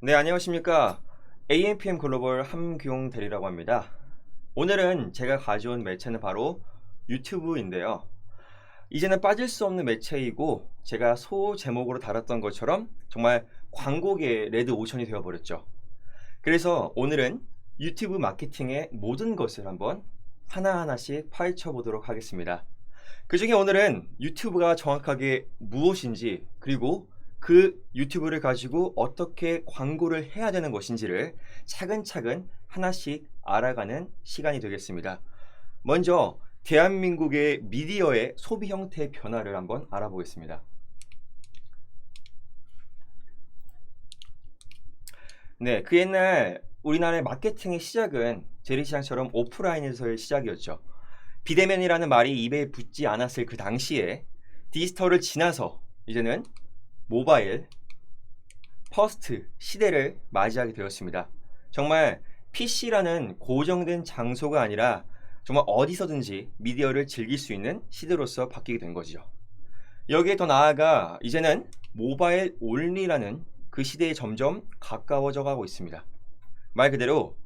네, 안녕하십니까. AMPM 글로벌 함규용 대리라고 합니다. 오늘은 제가 가져온 매체는 바로 유튜브인데요. 이제는 빠질 수 없는 매체이고 제가 소 제목으로 달았던 것처럼 정말 광고계의 레드 오션이 되어버렸죠. 그래서 오늘은 유튜브 마케팅의 모든 것을 한번 하나하나씩 파헤쳐 보도록 하겠습니다. 그 중에 오늘은 유튜브가 정확하게 무엇인지, 그리고 그 유튜브를 가지고 어떻게 광고를 해야 되는 것인지를 차근차근 하나씩 알아가는 시간이 되겠습니다. 먼저 대한민국의 미디어의 소비 형태의 변화를 한번 알아보겠습니다. 네, 그 옛날 우리나라의 마케팅의 시작은 재래시장처럼 오프라인에서의 시작이었죠. 비대면이라는 말이 입에 붙지 않았을 그 당시에 디지털을 지나서 이제는 모바일 퍼스트 시대를 맞이하게 되었습니다. 정말 PC라는 고정된 장소가 아니라 정말 어디서든지 미디어를 즐길 수 있는 시대로서 바뀌게 된 거죠. 여기에 더 나아가 이제는 모바일 온리라는 그 시대에 점점 가까워져 가고 있습니다. 말 그대로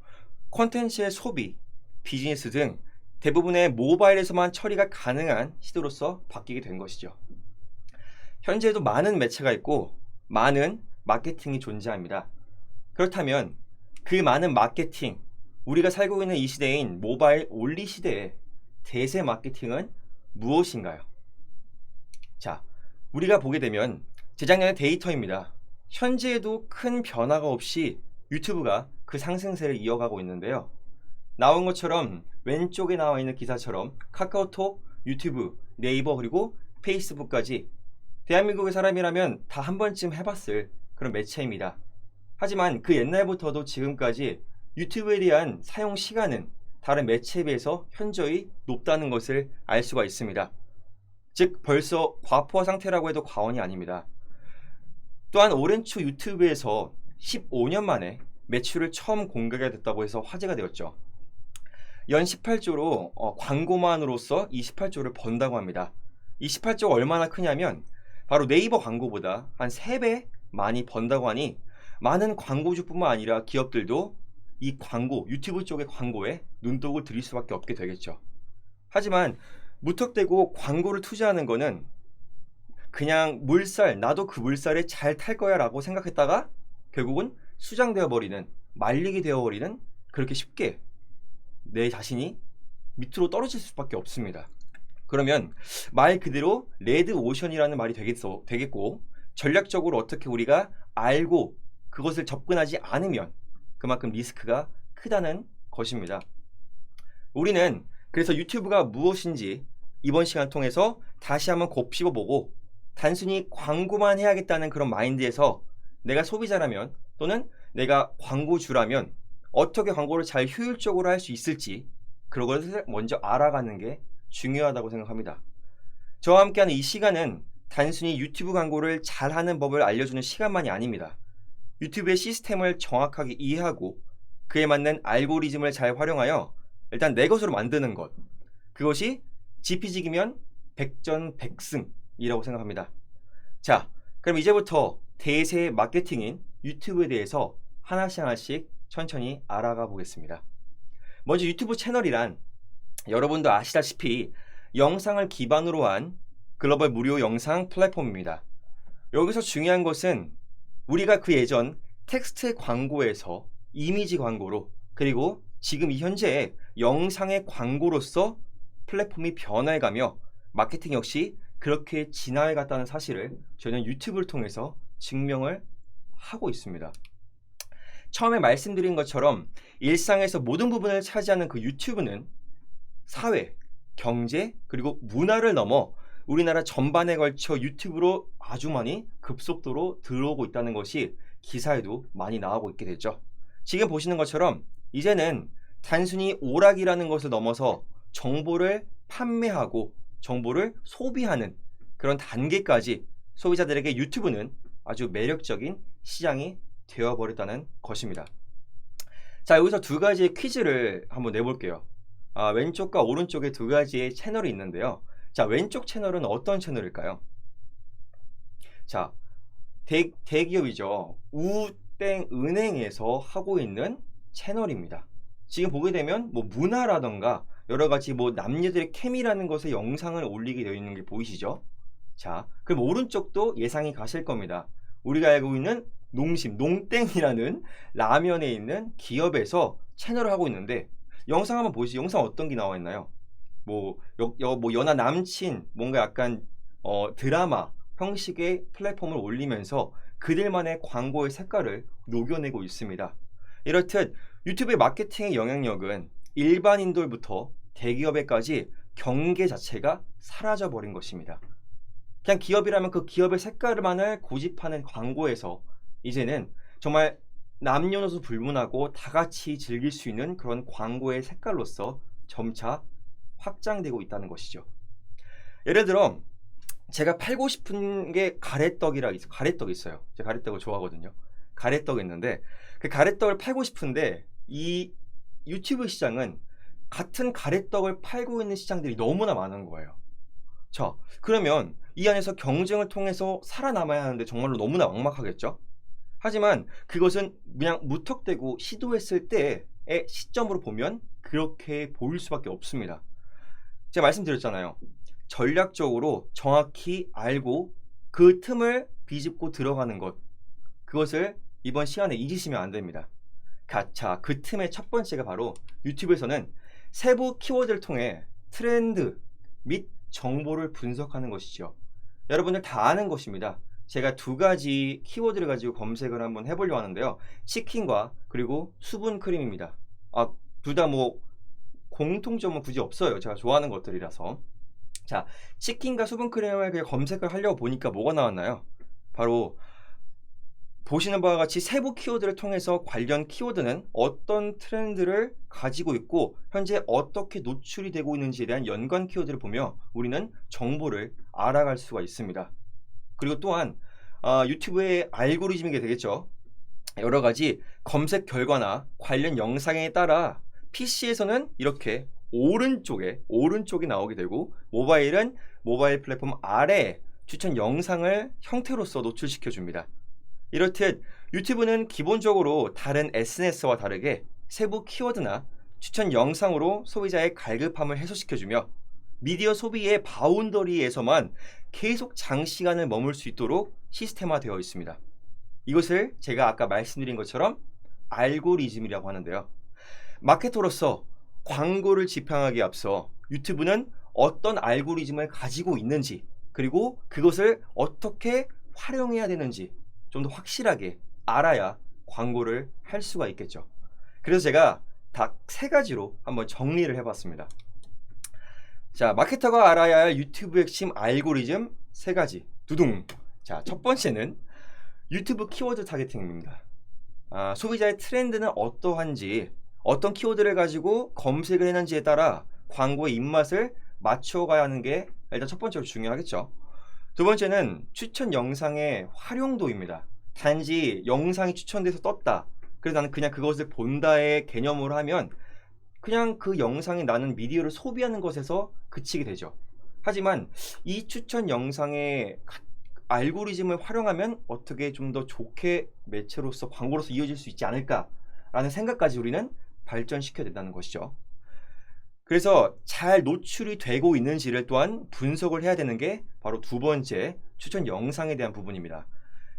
콘텐츠의 소비, 비즈니스 등 대부분의 모바일에서만 처리가 가능한 시대로서 바뀌게 된 것이죠. 현재에도 많은 매체가 있고 많은 마케팅이 존재합니다. 그렇다면 그 많은 마케팅, 우리가 살고 있는 이 시대인 모바일 온리 시대의 대세 마케팅은 무엇인가요? 자, 우리가 보게 되면 재작년의 데이터입니다. 현재에도 큰 변화가 없이 유튜브가 그 상승세를 이어가고 있는데요. 나온 것처럼 왼쪽에 나와 있는 기사처럼 카카오톡, 유튜브, 네이버 그리고 페이스북까지 대한민국의 사람이라면 다 한 번쯤 해봤을 그런 매체입니다. 하지만 그 옛날부터도 지금까지 유튜브에 대한 사용 시간은 다른 매체에 비해서 현저히 높다는 것을 알 수가 있습니다. 즉 벌써 과포화 상태라고 해도 과언이 아닙니다. 또한 오랜 초 유튜브에서 15년 만에 매출을 처음 공개가 됐다고 해서 화제가 되었죠. 연 18조로 광고만으로서 이 18조를 번다고 합니다. 이 18조가 얼마나 크냐면 바로 네이버 광고보다 한 3배 많이 번다고 하니 많은 광고주뿐만 아니라 기업들도 이 광고, 유튜브 쪽의 광고에 눈독을 들일 수밖에 없게 되겠죠. 하지만 무턱대고 광고를 투자하는 거는 그냥 물살, 나도 그 물살에 잘 탈 거야 라고 생각했다가 결국은 수장되어 버리는, 말리게 되어 버리는, 그렇게 쉽게 내 자신이 밑으로 떨어질 수밖에 없습니다. 그러면 말 그대로 레드 오션이라는 말이 되겠고, 전략적으로 어떻게 우리가 알고 그것을 접근하지 않으면 그만큼 리스크가 크다는 것입니다. 우리는 그래서 유튜브가 무엇인지 이번 시간 통해서 다시 한번 곱씹어보고, 단순히 광고만 해야겠다는 그런 마인드에서 내가 소비자라면 또는 내가 광고주라면 어떻게 광고를 잘 효율적으로 할 수 있을지 그런 것을 먼저 알아가는 게 중요하다고 생각합니다. 저와 함께하는 이 시간은 단순히 유튜브 광고를 잘하는 법을 알려주는 시간만이 아닙니다. 유튜브의 시스템을 정확하게 이해하고 그에 맞는 알고리즘을 잘 활용하여 일단 내 것으로 만드는 것, 그것이 지피지기면 백전백승이라고 생각합니다. 자, 그럼 이제부터 대세 마케팅인 유튜브에 대해서 하나씩 천천히 알아가 보겠습니다. 먼저 유튜브 채널이란 여러분도 아시다시피 영상을 기반으로 한 글로벌 무료 영상 플랫폼입니다. 여기서 중요한 것은 우리가 그 예전 텍스트의 광고에서 이미지 광고로, 그리고 지금 이 현재 영상의 광고로서 플랫폼이 변화해가며 마케팅 역시 그렇게 진화해갔다는 사실을 저희는 유튜브를 통해서 증명을 하고 있습니다. 처음에 말씀드린 것처럼 일상에서 모든 부분을 차지하는 그 유튜브는 사회, 경제, 그리고 문화를 넘어 우리나라 전반에 걸쳐 유튜브로 아주 많이 급속도로 들어오고 있다는 것이 기사에도 많이 나오고 있게 되죠. 지금 보시는 것처럼 이제는 단순히 오락이라는 것을 넘어서 정보를 판매하고 정보를 소비하는 그런 단계까지 소비자들에게 유튜브는 아주 매력적인 시장이 되어버렸다는 것입니다. 자, 여기서 두 가지의 퀴즈를 한번 내볼게요. 왼쪽과 오른쪽에 두 가지의 채널이 있는데요. 자, 왼쪽 채널은 어떤 채널일까요? 자, 대기업이죠. 농땡 은행에서 하고 있는 채널입니다. 지금 보게 되면 뭐 문화라던가 여러 가지 뭐 남녀들의 케미라는 것에 영상을 올리게 되어 있는 게 보이시죠? 자, 그럼 오른쪽도 예상이 가실 겁니다. 우리가 알고 있는 농심, 농땡이라는 라면에 있는 기업에서 채널을 하고 있는데 영상 한번 보시죠. 영상 어떤 게 나와 있나요? 뭐, 뭐 연하 남친, 뭔가 약간 드라마 형식의 플랫폼을 올리면서 그들만의 광고의 색깔을 녹여내고 있습니다. 이렇듯 유튜브의 마케팅의 영향력은 일반인들부터 대기업에까지 경계 자체가 사라져버린 것입니다. 그냥 기업이라면 그 기업의 색깔만을 고집하는 광고에서 이제는 정말 남녀노소 불문하고 다 같이 즐길 수 있는 그런 광고의 색깔로서 점차 확장되고 있다는 것이죠. 예를 들어 제가 팔고 싶은 게 가래떡이 있어요. 제가 가래떡을 좋아하거든요. 가래떡이 있는데 그 가래떡을 팔고 싶은데 이 유튜브 시장은 같은 가래떡을 팔고 있는 시장들이 너무나 많은 거예요. 자, 그러면 이 안에서 경쟁을 통해서 살아남아야 하는데 정말로 너무나 막막하겠죠? 하지만 그것은 그냥 무턱대고 시도했을 때의 시점으로 보면 그렇게 보일 수밖에 없습니다. 제가 말씀드렸잖아요. 전략적으로 정확히 알고 그 틈을 비집고 들어가는 것, 그것을 이번 시간에 잊으시면 안 됩니다. 자, 그 틈의 첫 번째가 바로 유튜브에서는 세부 키워드를 통해 트렌드 및 정보를 분석하는 것이죠. 여러분들 다 아는 것입니다. 제가 두 가지 키워드를 가지고 검색을 한번 해보려고 하는데요. 치킨과 그리고 수분 크림입니다. 둘 다 뭐 공통점은 굳이 없어요. 제가 좋아하는 것들이라서. 자, 치킨과 수분 크림을 그냥 검색을 하려고 보니까 뭐가 나왔나요? 바로 보시는 바와 같이 세부 키워드를 통해서 관련 키워드는 어떤 트렌드를 가지고 있고 현재 어떻게 노출이 되고 있는지에 대한 연관 키워드를 보며 우리는 정보를 알아갈 수가 있습니다. 그리고 또한 유튜브의 알고리즘이게 되겠죠. 여러 가지 검색 결과나 관련 영상에 따라 PC에서는 이렇게 오른쪽이 나오게 되고 모바일은 모바일 플랫폼 아래 추천 영상을 형태로서 노출시켜 줍니다. 이렇듯 유튜브는 기본적으로 다른 SNS와 다르게 세부 키워드나 추천 영상으로 소비자의 갈급함을 해소시켜주며 미디어 소비의 바운더리에서만 계속 장시간을 머물 수 있도록 시스템화되어 있습니다. 이것을 제가 아까 말씀드린 것처럼 알고리즘이라고 하는데요. 마케터로서 광고를 집행하기에 앞서 유튜브는 어떤 알고리즘을 가지고 있는지 그리고 그것을 어떻게 활용해야 되는지 좀 더 확실하게 알아야 광고를 할 수가 있겠죠. 그래서 제가 딱 세 가지로 한번 정리를 해봤습니다. 자, 마케터가 알아야 할 유튜브 핵심 알고리즘 세 가지. 두둥. 자, 첫 번째는 유튜브 키워드 타겟팅입니다. 소비자의 트렌드는 어떠한지, 어떤 키워드를 가지고 검색을 했는지에 따라 광고의 입맛을 맞춰가야 하는 게 일단 첫 번째로 중요하겠죠. 두 번째는 추천 영상의 활용도입니다. 단지 영상이 추천돼서 떴다. 그래서 나는 그냥 그것을 본다의 개념으로 하면 그냥 그 영상이 나는 미디어를 소비하는 것에서 그치게 되죠. 하지만 이 추천 영상의 알고리즘을 활용하면 어떻게 좀 더 좋게 매체로서 광고로서 이어질 수 있지 않을까라는 생각까지 우리는 발전시켜야 된다는 것이죠. 그래서 잘 노출이 되고 있는지를 또한 분석을 해야 되는 게 바로 두 번째 추천 영상에 대한 부분입니다.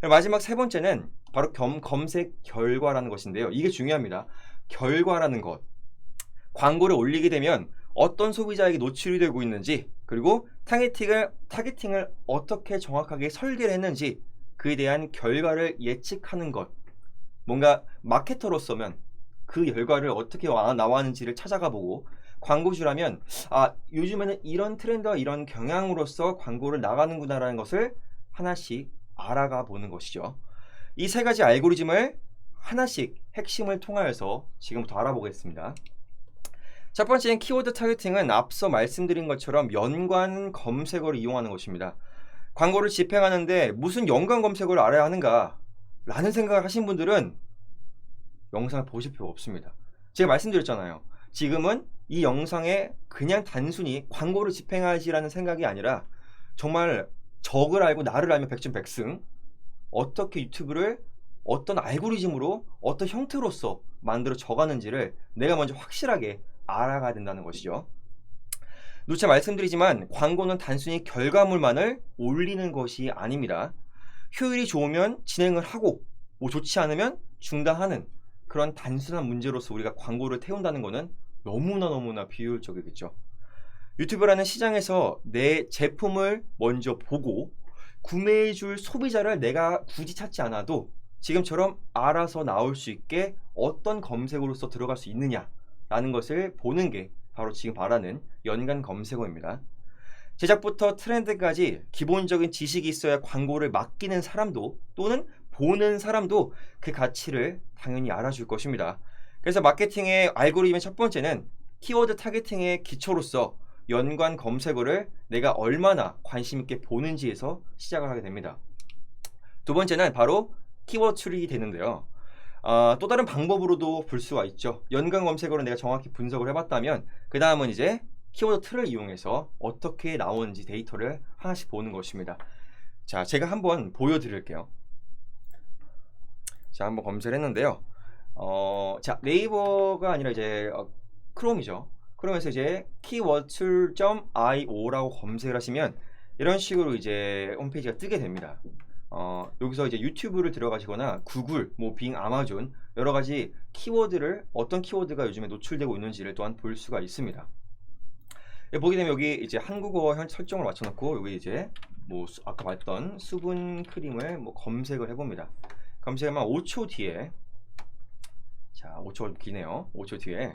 마지막 세 번째는 바로 검색 결과라는 것인데요. 이게 중요합니다. 결과라는 것. 광고를 올리게 되면 어떤 소비자에게 노출이 되고 있는지 그리고 타겟팅을 어떻게 정확하게 설계를 했는지 그에 대한 결과를 예측하는 것. 뭔가 마케터로서면 그 결과를 어떻게 나왔는지를 찾아가 보고 광고주라면 요즘에는 이런 트렌드와 이런 경향으로서 광고를 나가는구나라는 것을 하나씩 알아가 보는 것이죠. 이 세 가지 알고리즘을 하나씩 핵심을 통하여서 지금부터 알아보겠습니다. 첫 번째는 키워드 타겟팅은 앞서 말씀드린 것처럼 연관 검색어를 이용하는 것입니다. 광고를 집행하는데 무슨 연관 검색어를 알아야 하는가 라는 생각을 하신 분들은 영상을 보실 필요가 없습니다. 제가 말씀드렸잖아요. 지금은 이 영상에 그냥 단순히 광고를 집행하지라는 생각이 아니라 정말 적을 알고 나를 알면 백전백승 어떻게 유튜브를 어떤 알고리즘으로 어떤 형태로서 만들어 져가는지를 내가 먼저 확실하게 알아가야 된다는 것이죠. 누차 말씀드리지만 광고는 단순히 결과물만을 올리는 것이 아닙니다. 효율이 좋으면 진행을 하고 뭐 좋지 않으면 중단하는 그런 단순한 문제로서 우리가 광고를 태운다는 것은 너무나 비효율적이겠죠. 유튜브라는 시장에서 내 제품을 먼저 보고 구매해줄 소비자를 내가 굳이 찾지 않아도 지금처럼 알아서 나올 수 있게 어떤 검색어로서 들어갈 수 있느냐라는 것을 보는 게 바로 지금 말하는 연관 검색어입니다. 제작부터 트렌드까지 기본적인 지식이 있어야 광고를 맡기는 사람도 또는 보는 사람도 그 가치를 당연히 알아줄 것입니다. 그래서 마케팅의 알고리즘의 첫 번째는 키워드 타겟팅의 기초로서 연관 검색어를 내가 얼마나 관심 있게 보는지에서 시작을 하게 됩니다. 두 번째는 바로 키워드 추리가 되는데요. 또 다른 방법으로도 볼 수가 있죠. 연관 검색어를 내가 정확히 분석을 해봤다면 그 다음은 이제 키워드 틀을 이용해서 어떻게 나오는지 데이터를 하나씩 보는 것입니다. 자, 제가 한번 보여드릴게요. 자, 한번 검색을 했는데요. 자, 네이버가 아니라 이제 크롬이죠. 그러면서 이제 keywordtool.io라고 검색을 하시면 이런 식으로 이제 홈페이지가 뜨게 됩니다. 여기서 이제 유튜브를 들어가시거나 구글, 뭐 빙, 아마존 여러 가지 키워드를 어떤 키워드가 요즘에 노출되고 있는지를 또한 볼 수가 있습니다. 보게 되면 여기 이제 한국어 설정을 맞춰놓고 여기 이제 뭐 아까 봤던 수분 크림을 뭐 검색을 해봅니다. 검색하면 5초 뒤에 자 5초가 기네요. 5초 뒤에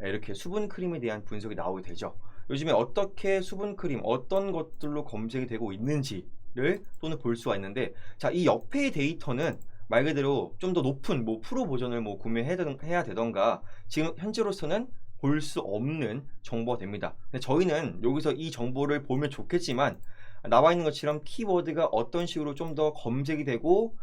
이렇게 수분 크림에 대한 분석이 나오게 되죠. 요즘에 어떻게 수분 크림 어떤 것들로 검색이 되고 있는지를 또는 볼 수가 있는데 자 이 옆에 데이터는 말 그대로 좀 더 높은 뭐 프로 버전을 뭐 구매해야 되던가 지금 현재로서는 볼 수 없는 정보가 됩니다. 근데 저희는 여기서 이 정보를 보면 좋겠지만 나와 있는 것처럼 키워드가 어떤 식으로 좀 더 검색이 되고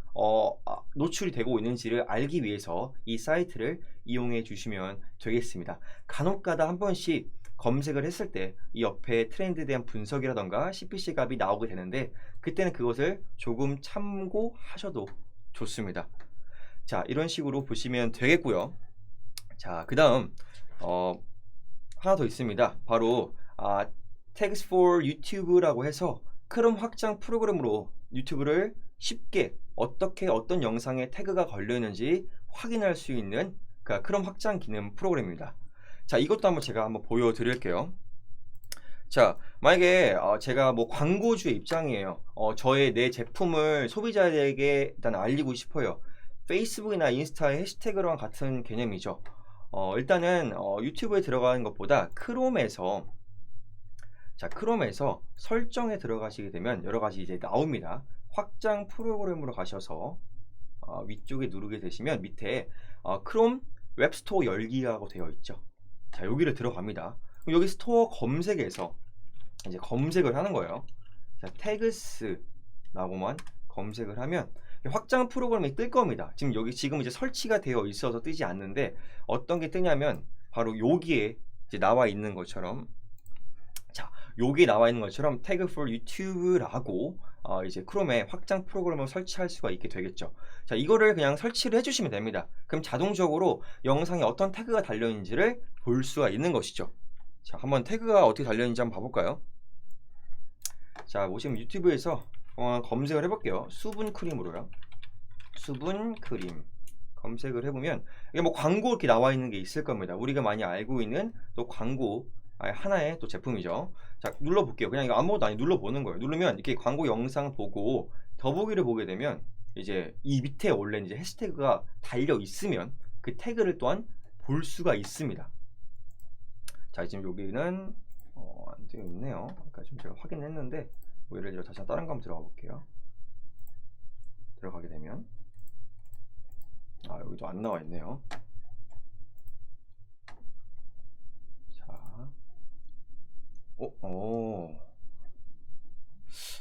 노출이 되고 있는지를 알기 위해서 이 사이트를 이용해 주시면 되겠습니다. 간혹가다 한 번씩 검색을 했을 때 이 옆에 트렌드에 대한 분석이라던가 CPC 값이 나오게 되는데 그때는 그것을 조금 참고하셔도 좋습니다. 자, 이런 식으로 보시면 되겠고요. 자, 그 다음 하나 더 있습니다. 바로 Tags for YouTube라고 해서 크롬 확장 프로그램으로 유튜브를 쉽게 어떻게 어떤 영상에 태그가 걸려 있는지 확인할 수 있는 그 크롬 확장 기능 프로그램입니다. 자, 이것도 한번 제가 한번 보여드릴게요. 자, 만약에 제가 뭐 광고주의 입장이에요. 저의 내 제품을 소비자에게 일단 알리고 싶어요. 페이스북이나 인스타의 해시태그랑 같은 개념이죠. 일단은 유튜브에 들어가는 것보다 크롬에서 설정에 들어가시게 되면 여러 가지 이제 나옵니다. 확장 프로그램으로 가셔서 위쪽에 누르게 되시면 밑에 크롬 웹스토어 열기라고 되어 있죠. 자, 여기를 들어갑니다. 여기 스토어 검색에서 이제 검색을 하는 거예요. 자, 태그스라고만 검색을 하면 확장 프로그램이 뜰 겁니다. 지금 이제 설치가 되어 있어서 뜨지 않는데 어떤 게 뜨냐면 바로 여기에 이제 나와 있는 것처럼 여기 나와 있는 것처럼 Tag for YouTube라고 이제 크롬에 확장 프로그램을 설치할 수가 있게 되겠죠. 자, 이거를 그냥 설치를 해주시면 됩니다. 그럼 자동적으로 영상에 어떤 태그가 달려있는지를 볼 수가 있는 것이죠. 자, 한번 태그가 어떻게 달려있는지 한번 봐볼까요? 자, 보시면 유튜브에서 검색을 해볼게요. 수분 크림으로요. 수분 크림 검색을 해보면 이게 뭐 광고 이렇게 나와 있는 게 있을 겁니다. 우리가 많이 알고 있는 또 광고 하나의 또 제품이죠. 자, 눌러볼게요. 그냥 이거 아무것도 아니 눌러보는 거예요. 누르면 이렇게 광고 영상 보고 더보기를 보게 되면 이제 이 밑에 원래 이제 해시태그가 달려 있으면 그 태그를 또한 볼 수가 있습니다. 자, 지금 여기는 안 되어 있네요. 그러니까 좀 제가 확인했는데 뭐 예를 들어 다시 다른 거 한번 들어가 볼게요. 들어가게 되면 여기도 안 나와 있네요.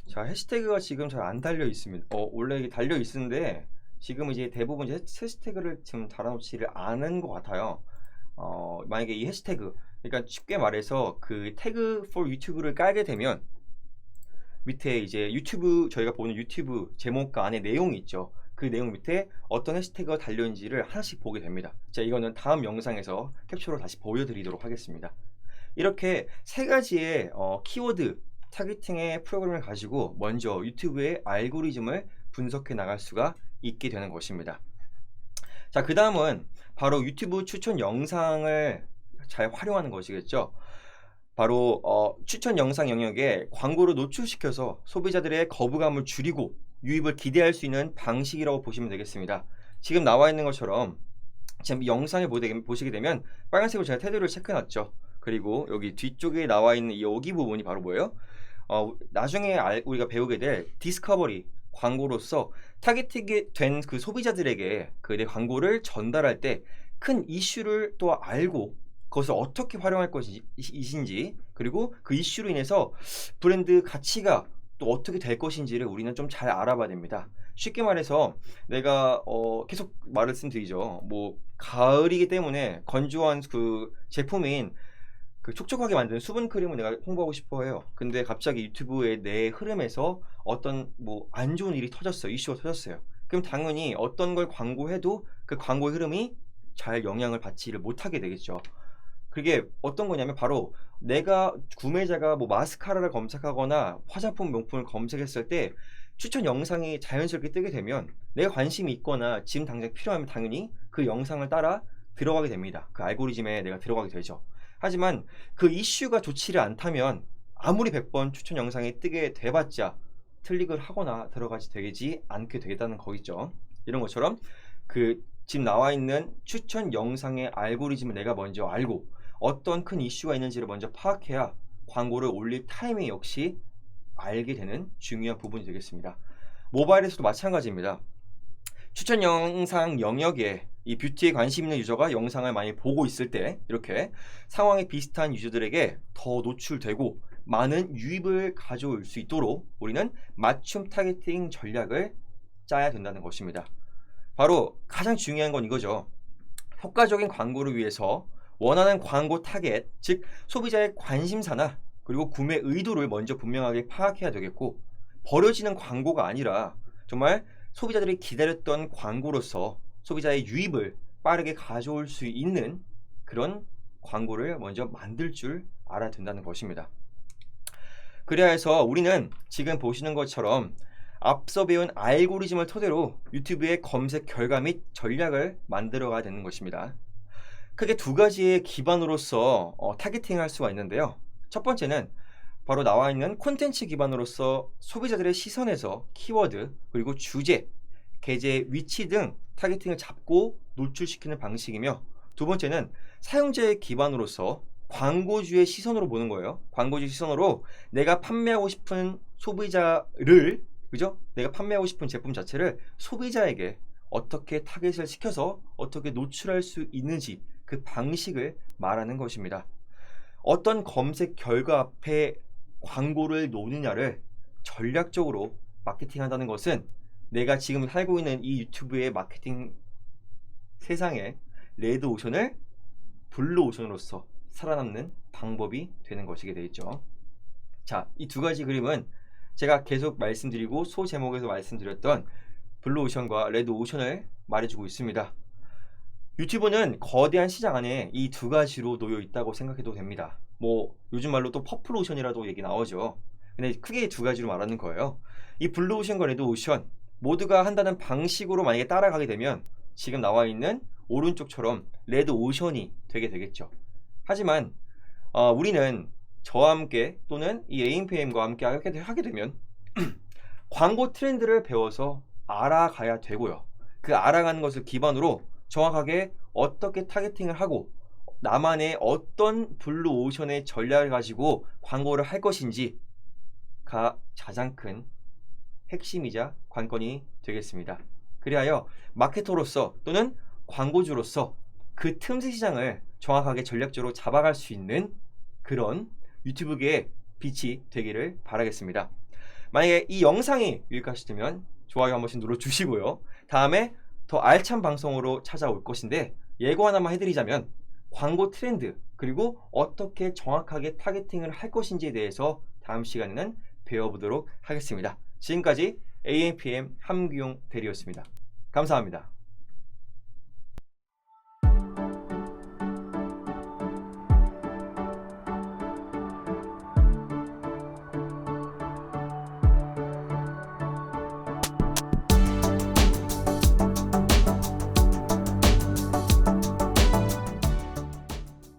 자, 해시태그가 지금 잘 안 달려 있습니다. 원래 이게 달려 있는데 지금 이제 대부분 이제 해시태그를 지금 달아놓지를 않은 것 같아요. 만약에 이 해시태그, 그러니까 쉽게 말해서 그 태그 for 유튜브를 깔게 되면 밑에 이제 유튜브 저희가 보는 유튜브 제목과 안에 내용이 있죠. 그 내용 밑에 어떤 해시태그가 달려있는지를 하나씩 보게 됩니다. 자, 이거는 다음 영상에서 캡처로 다시 보여드리도록 하겠습니다. 이렇게 세 가지의 키워드 타겟팅의 프로그램을 가지고 먼저 유튜브의 알고리즘을 분석해 나갈 수가 있게 되는 것입니다. 자, 그 다음은 바로 유튜브 추천 영상을 잘 활용하는 것이겠죠. 바로 추천 영상 영역에 광고를 노출시켜서 소비자들의 거부감을 줄이고 유입을 기대할 수 있는 방식이라고 보시면 되겠습니다. 지금 나와 있는 것처럼 지금 영상을 보시게 되면 빨간색으로 제가 테두리를 체크해놨죠. 그리고 여기 뒤쪽에 나와 있는 여기 부분이 바로 뭐예요? 나중에 우리가 배우게 될 디스커버리 광고로서 타겟팅이 된 그 소비자들에게 그 내 광고를 전달할 때 큰 이슈를 또 알고 그것을 어떻게 활용할 것인지 그리고 그 이슈로 인해서 브랜드 가치가 또 어떻게 될 것인지를 우리는 좀 잘 알아봐야 됩니다. 쉽게 말해서 내가 계속 말씀드리죠. 뭐 가을이기 때문에 건조한 그 제품인 그 촉촉하게 만드는 수분 크림을 내가 홍보하고 싶어 해요. 근데 갑자기 유튜브의 내 흐름에서 어떤 뭐 안 좋은 일이 터졌어요. 이슈가 터졌어요. 그럼 당연히 어떤 걸 광고해도 그 광고의 흐름이 잘 영향을 받지를 못하게 되겠죠. 그게 어떤 거냐면 바로 내가 구매자가 뭐 마스카라를 검색하거나 화장품 명품을 검색했을 때 추천 영상이 자연스럽게 뜨게 되면 내가 관심이 있거나 지금 당장 필요하면 당연히 그 영상을 따라 들어가게 됩니다. 그 알고리즘에 내가 들어가게 되죠. 하지만 그 이슈가 좋지를 않다면 아무리 100번 추천 영상이 뜨게 돼봤자 클릭을 하거나 들어가지 되지 않게 되겠다는 거겠죠. 이런 것처럼 그 지금 나와 있는 추천 영상의 알고리즘을 내가 먼저 알고 어떤 큰 이슈가 있는지를 먼저 파악해야 광고를 올릴 타이밍 역시 알게 되는 중요한 부분이 되겠습니다. 모바일에서도 마찬가지입니다. 추천 영상 영역에 이 뷰티에 관심 있는 유저가 영상을 많이 보고 있을 때 이렇게 상황이 비슷한 유저들에게 더 노출되고 많은 유입을 가져올 수 있도록 우리는 맞춤 타겟팅 전략을 짜야 된다는 것입니다. 바로 가장 중요한 건 이거죠. 효과적인 광고를 위해서 원하는 광고 타겟, 즉 소비자의 관심사나 그리고 구매 의도를 먼저 분명하게 파악해야 되겠고 버려지는 광고가 아니라 정말 소비자들이 기다렸던 광고로서 소비자의 유입을 빠르게 가져올 수 있는 그런 광고를 먼저 만들 줄 알아야 된다는 것입니다. 그래야 해서 우리는 지금 보시는 것처럼 앞서 배운 알고리즘을 토대로 유튜브의 검색 결과 및 전략을 만들어 가야 되는 것입니다. 크게 두 가지의 기반으로서 타겟팅할 수가 있는데요. 첫 번째는 바로 나와 있는 콘텐츠 기반으로서 소비자들의 시선에서 키워드 그리고 주제, 계제 위치 등 타겟팅을 잡고 노출시키는 방식이며 두 번째는 사용자의 기반으로서 광고주의 시선으로 보는 거예요. 광고주 시선으로 내가 판매하고 싶은 소비자를 그죠? 내가 판매하고 싶은 제품 자체를 소비자에게 어떻게 타겟을 시켜서 어떻게 노출할 수 있는지 그 방식을 말하는 것입니다. 어떤 검색 결과 앞에 광고를 놓느냐를 전략적으로 마케팅한다는 것은 내가 지금 살고 있는 이 유튜브의 마케팅 세상에 레드 오션을 블루 오션으로서 살아남는 방법이 되는 것이게 되겠죠. 자, 이 두 가지 그림은 제가 계속 말씀드리고 소 제목에서 말씀드렸던 블루 오션과 레드 오션을 말해주고 있습니다. 유튜브는 거대한 시장 안에 이 두 가지로 놓여 있다고 생각해도 됩니다. 뭐 요즘 말로 또 퍼플 오션이라도 얘기 나오죠. 근데 크게 두 가지로 말하는 거예요. 이 블루 오션과 레드 오션 모두가 한다는 방식으로 만약에 따라가게 되면 지금 나와 있는 오른쪽처럼 레드 오션이 되게 되겠죠. 하지만 우리는 저와 함께 또는 이 AMPM과 함께 하게 되면 광고 트렌드를 배워서 알아가야 되고요. 그 알아가는 것을 기반으로 정확하게 어떻게 타겟팅을 하고 나만의 어떤 블루 오션의 전략을 가지고 광고를 할 것인지가 가장 큰 핵심이자 관건이 되겠습니다. 그리하여 마케터로서 또는 광고주로서 그 틈새 시장을 정확하게 전략적으로 잡아갈 수 있는 그런 유튜브계의 빛이 되기를 바라겠습니다. 만약에 이 영상이 유익하시다면 좋아요 한 번씩 눌러주시고요. 다음에 더 알찬 방송으로 찾아올 것인데 예고 하나만 해드리자면 광고 트렌드 그리고 어떻게 정확하게 타겟팅을 할 것인지에 대해서 다음 시간에는 배워보도록 하겠습니다. 지금까지 AMPM 함규용 대리였습니다. 감사합니다.